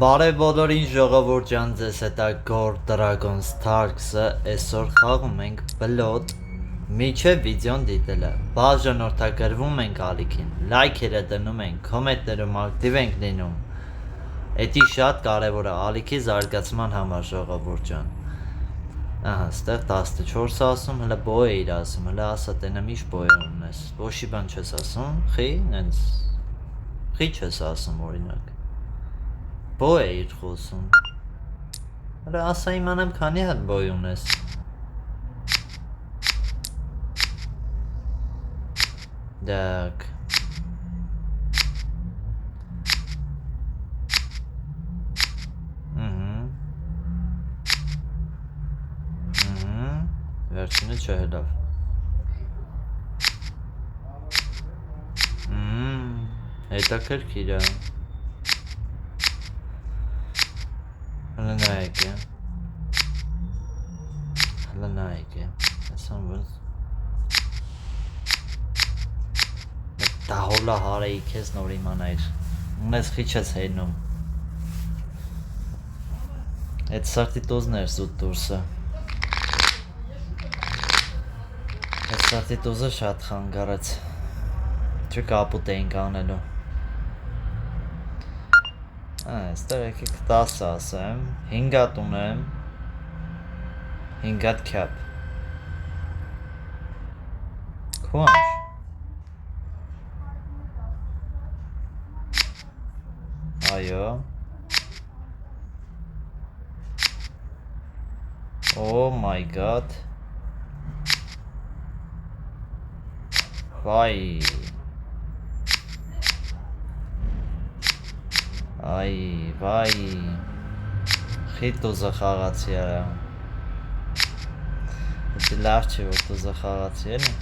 Բարև բոլորին ժողովուրդ ջան, ձեզ հետ է Gore Dragon Starks-ը, այսօր խաղում ենք բլոտ, միջև վիդեոն դիտելը, բաժանորդագրվում ենք ալիքին, լայքերը դնում ենք, կոմենտներում ակտիվ ենք լինում, էդի շատ կարևոր է ալիքի զարգացման համար ժողովուրդ ջան, ահա, ստեղ 14 ասում, հլը բոյ է իր ասում, հլը ասա տենը միշտ բոյ ունես, ոչի բան չես ասում, խի չես ասում օրինակ Բոյ է իր խոսում Հրա ասա իմանեմ քանի հատ բոյ ունես Դակ Վերջինը չհելավ Հետաքրքիր է Հլը նայեք է Ասան ոնց Դահոլա հարեի քեզ նոր իմանայր Ունես խիչ ես հենում Այդ սարտի տոզն էր զուտ դուրսը Այդ սարտի տոզը շատ խանգարեց Չէ կապուտ էինք անելու Այստեղ եկեք 10 ասեմ 5 հատ ունեմ 5 հատ քյապ Քուանջ Այո Oh my god Վայ Վայ Խիտ տոզը խաղացի արա Դա լավ չէ որ տոզը խաղացի էլի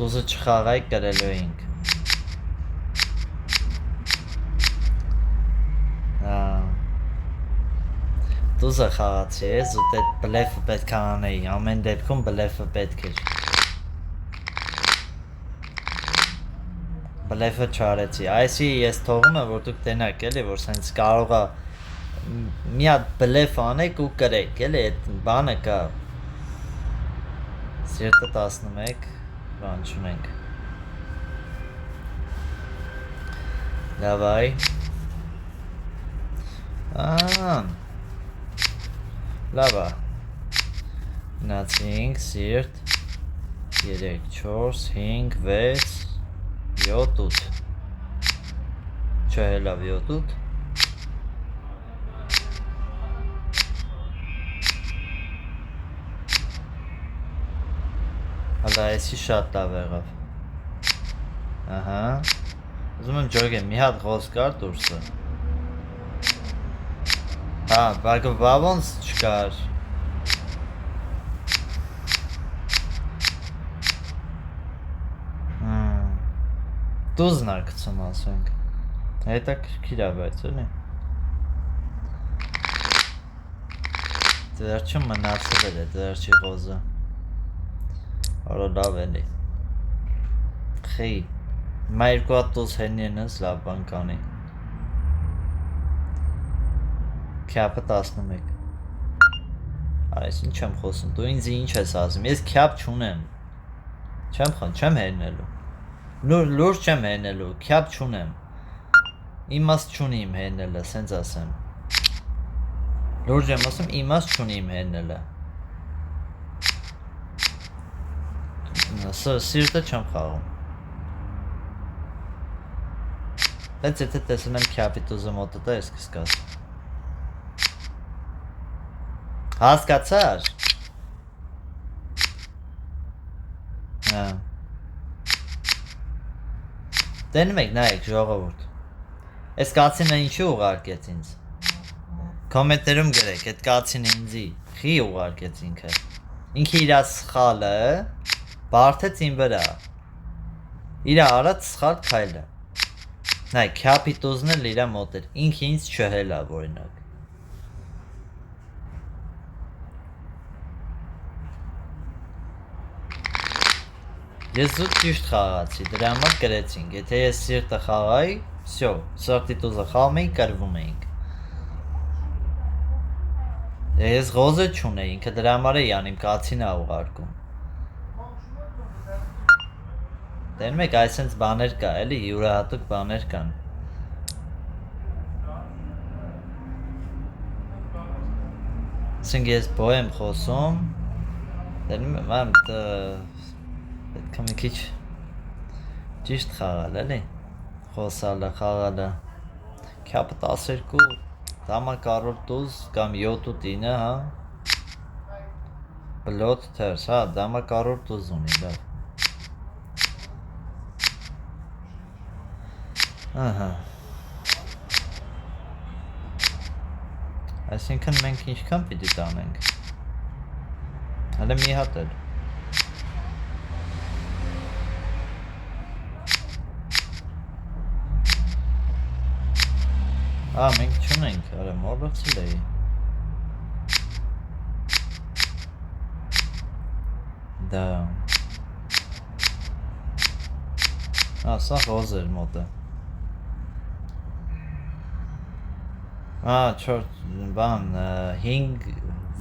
Տոզը չխաղայք կրելու էինք Տոզը խաղացի է, զուտ էդ բլեֆը պետք է անեի, ամեն դեպքում բլեֆը պետք էր Բլեֆը չարեցի, այսի ես թողում եմ, որ դուք տենակ էլի, որ սենց կարող է մի հատ բլեֆ անեք ու կրեք, էլի էդ բանը կա Սիրտը 11, բան չունենք Լավայ Լավա Գնացինք, սիրտ 3, 4, 5, 6, 7, 8 Չհելավ 7, 8 Հալա այսի շատ լավ եղավ Ահա Ուզում եմ ջոգեմ, մի հատ խոս կար դուրսը Բագը բավոնց չկար Տուզն ար կծում ասենք Հետաքրքիր է բայց էլի Դերչում մնացել էր է դերչի խոզը Որը լավ էլի Խի Մա երկու հատ տոզ հենի են ես լավ բան կանի Քյապը 11 Այս ինչ եմ խոսում, դու ինձ ինչ ես ասում, ես քյապ չունեմ Չեմ հենելու Լուրջ չեմ հենելու, քյապ չունեմ Իմաստ չունի իմ հենելը, սենց ասեմ Լուրջ եմ ասում, իմաստ չունի իմ հենելը Սիրտը չեմ խաղում Բայց եթե տեսել եմ քյապի տուզը մոտը դա ես կսկաս Հասկացար Տենում եք նայեք ժողովուրդ Այս կացինը ինչի ուղարկեց ինձ Կոմենտերում գրեք այդ կացինը ինձի Խի ուղարկեց ինքը Ինքը իրա սխալը Բարթեց իմ վրա Իրա արած սխալ քայլը Նայ քյապի տուզն էլ իրա մոտ էր Ինքը ինձ չհելավ օրինակ Ես զուտ ճիշտ խաղացի, դրա համար գրեցինք, եթե ես սիրտը խաղայի, всё, սրտի տուզը խաղում էինք, կրվում էինք։ Ես ղոզը չունեի, ինքը դրա համար է Յանիմ կացին ա ուղարկում։ Դեն մեկ այսենց բաներ կա, էլի յուրահատուկ բաներ կան։ Ասենք ես բոյ եմ խոսում, դեն մամ պետք է մի քիչ ճիշտ խաղալ, էլի։ Խոսալը, խաղալը։ Քյապը 12, դամա կարոր տուզ կամ 7-9, հա։ Բլոտ թերս, հա, դամա կարոր տուզ ունի, լավ։ Ահա։ Այսինքն մենք ինչքան պիտի տանենք։ Հələ մի հատ էլ։ Մենք չունենք, արա մոռացել էի։ Դա։ Սա ղոզ էր մոտը։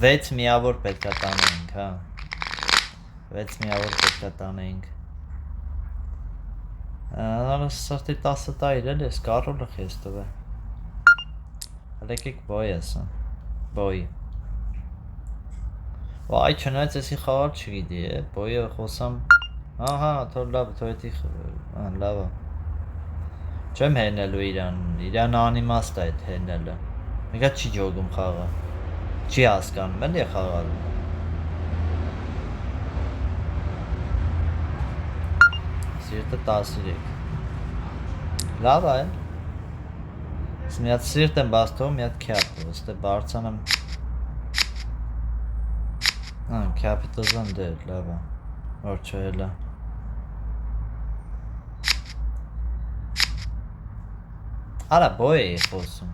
6 միավոր պետք է տանենք, հա։ 6 միավոր պետք է տանենք։ Սրտի 10 տայր էլ ես կարոլը խես տվե։ Հլեկեք բոյ ասա, բոյ։ Այ չնայած եսի խաղալ չգիտի է, բոյը խոսամ, հա, թոր լավ, թոր էտի, լավա։ Չեմ հենելու իրան անիմաստ է այդ հենելը։ Մեկա չի ջոգում խաղը, չի հասկանում էլ է խաղալու։ Սիրտը 13, լավ է, մի հատ սիրտ եմ բաստով, մի հատ քյապ, ոստե բարձան եմ, քյապի տոզան դեր, լավ է, որ չհել է։ Արա բոյ էի խոսում։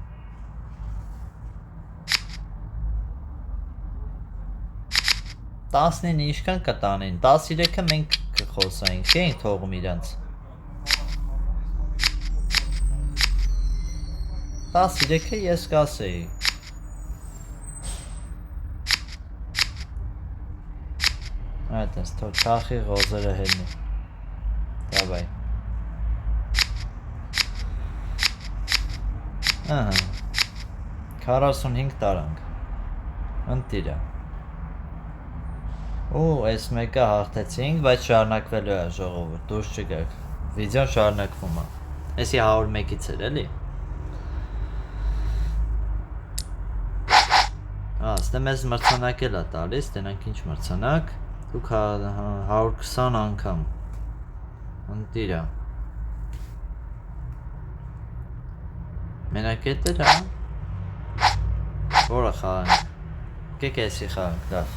Տասնին ինչքան կտանին, 13-ը մենք կխոսայինք, չէ ենք թողում իրանց։ 13-ը ես կասեի։ Այդ ես թող չախի ղոզերը հելնի։ Դավայ։ 45 տարանք, ընտիրա։ Այս մեկը հաղթեցինք, բայց շարնակվելու է ժողովուրդ, դուրս չգաք, վիդեոն շարնակվում է, եսի 101-ից էր էլի։ Ստե մեզ մրցանակ էլ է տալիս, տենանք ինչ մրցանակ, դուք 120 անգամ, ընտիրա։ Մենակ էտ էր, հա, որը խաղանք, կեք եսի խաղանք, լավ,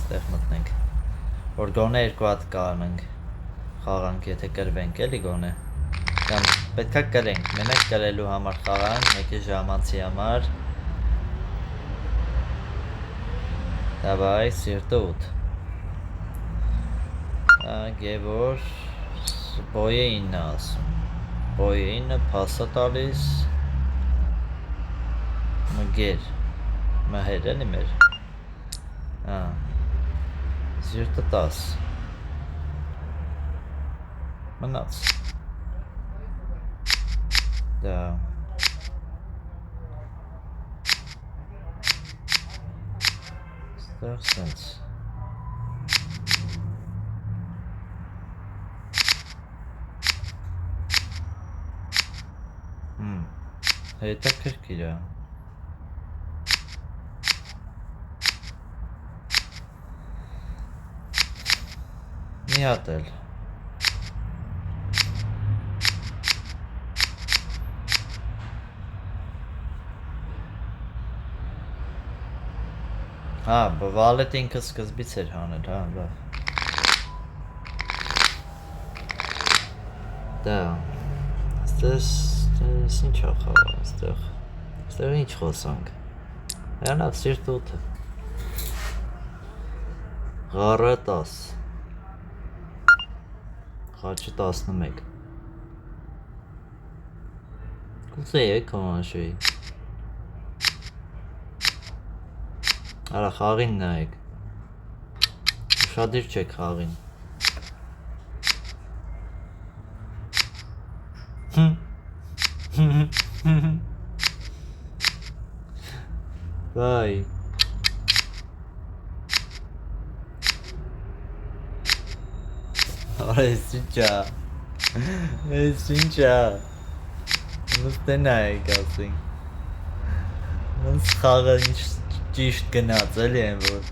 ստեղ մտնենք, որ գոնե 2 հատ կանենք, խաղանք, եթե կրվենք էլի գոնե, կամ պետքա կրենք, մենակ կրելու համար խաղանք, մեկի ժամանցի համար, դավայ, սիրտը 8, գևոր, բոյը 9 ասում, բոյը 9, պասա տալիս, մգեր, մհեր էլի մեր, սիրտը 10, մնաց, դա, ստեղ սենց, հետաքրքիր է, մի հատ էլ, վալետ ինքը սկզբից էր հանել, լավ, դա, ստես ինչ է խաղա, ստեղ ինչ խոսանք, լավ, սիրտ 8-ը, Ղարը 10, խաչը 11 Գուցե եկ հոմանշեի Արա խաղին նայեք Ուշադիր չեք խաղին Վայ Արա ես ինչա Ես ինչա Ոնց նայեք ասենք Ոնց խաղը ինչ ճիշտ գնաց էլի են որ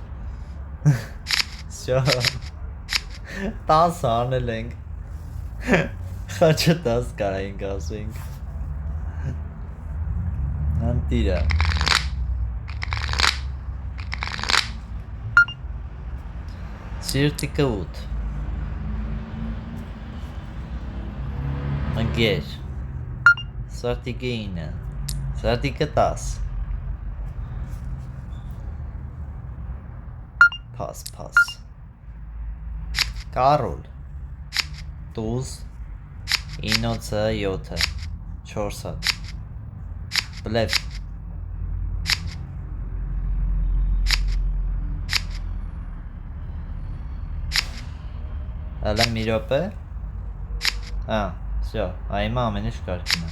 Շա 10 անել ենք Խաչը 10 կարայինք ասենք Անտիրա Սիրտիկը 8 Ընկեր Սարտիկը 9 Սարտիկը 10 Փաս Կարոլ Տուզ 9-ը 7-ը 4-ը Բլև Ալա մի րոպե Всё, այմա ամեն ինչ կարգին է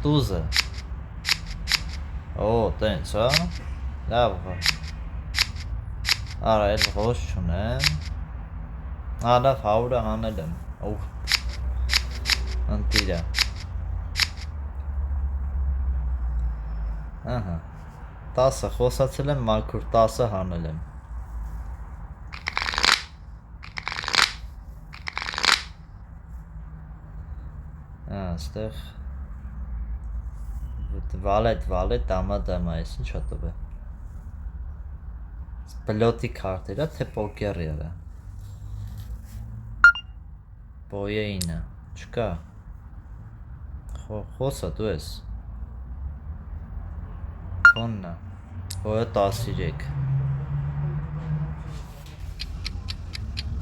Տուզը տենց, լավ Արա, էլ ղոշ չունեմ լավ, 100-ը հանել եմ Ընտիրա 10-ը խոսացել եմ մաքուր 10-ը հանել եմ Աստեղ Վալետ, դամա, ես ինչա տվե Բլոտի քարտերա, թե պոկերի էրա Բոյե 9 Չկա Խոսա դու ես Կոննա Բոյը 13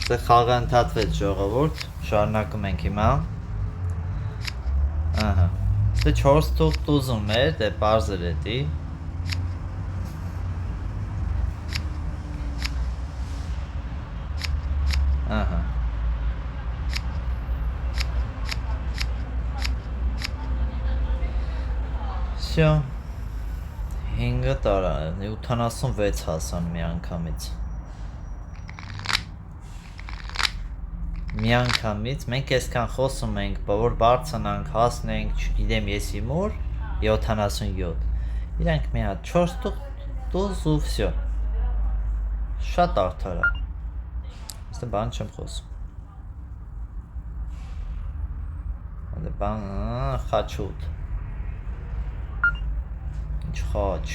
Սե խաղը ընդհատվեց ժողովուրդ Շարունակում ենք հիմա Դե 4 թուղթ ուզում էր, դե պարզեր էդի Всё 5-ը տարա 76 հասան մի անգամից Միանգամից մենք այսքան խոսում ենք, որ բարձրանանք, հասնենք, չգիտեմ եսի մոր 77 Իրանք մի հատ 4 տուզ ու всё Շատ արդար է Ես բան չեմ խոսում Բան խաչուտ Ինչ խաչ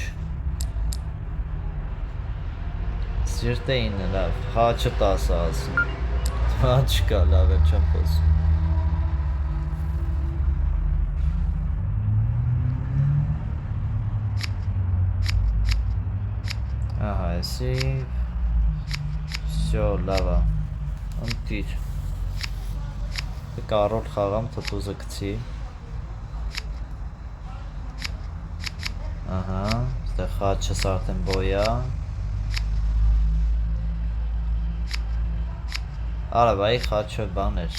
Սիրտը 9 լավ, խաչը 10 ասում Չկա, լավ էլ չեմ խոսում Էսի Всё, լավ է Ընտիր Կարոլ խաղամ, թտուզը կցի Ստեղ խաչս արդեն բոյա Արա, բայի խաչը բան էր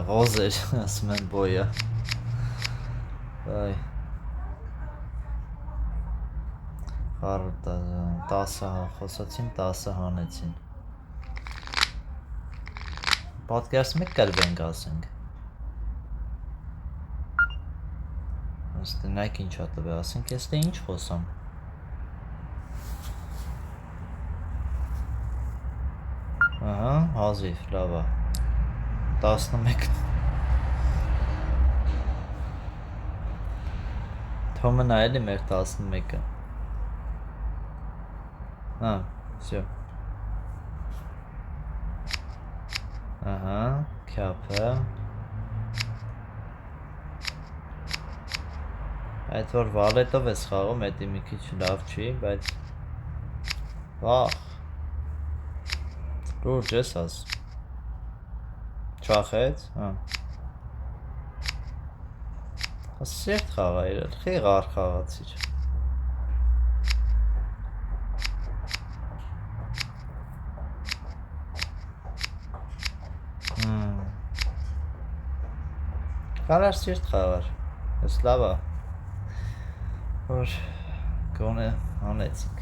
Ղոզ էր, ասում են բոյա Բայ 10 խոսացին, 10 հանեցին Պատկերացնում եք կրվենք ասենք Տնայք ինչա տվե, ասենք ես դե ինչ խոսամ Հազիվ, լավ է 11 Թոմը նայել է մեր 11-ը Всё Քյապը Այդ որ վալետով ես խաղում, էդի մի քիչ լավ չի, բայց Վախ Լուրջ ես ասում Չախեց, հա։ Սերտ խաղա իրար, խեղար խաղացիր։ Կարար սիրտ խաղար, ես լավա, որ գոնե անեցինք։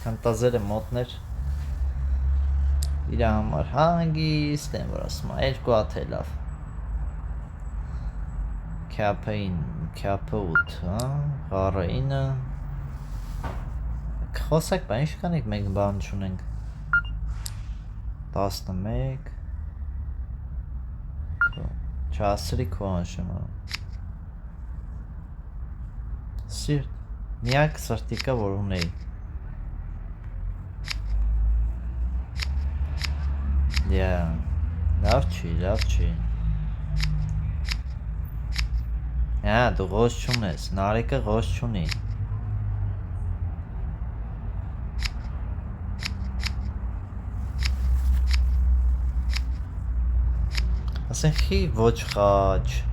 Քանտազերը մոտներ իր համար հանգիստ են, որ ասում է, երկու հատ է լավ։ Քյապը 8, հա, ғառը 9։ Խոսակ բա ինչ կանեք մենք բան չունենք։ 11 չասրի քո անշմա սիրտ միակ սրտիկա որ ունեի լավ չի դու ղոս չունես նարեկը ղոս չունի ասենք խի ոչ խաչ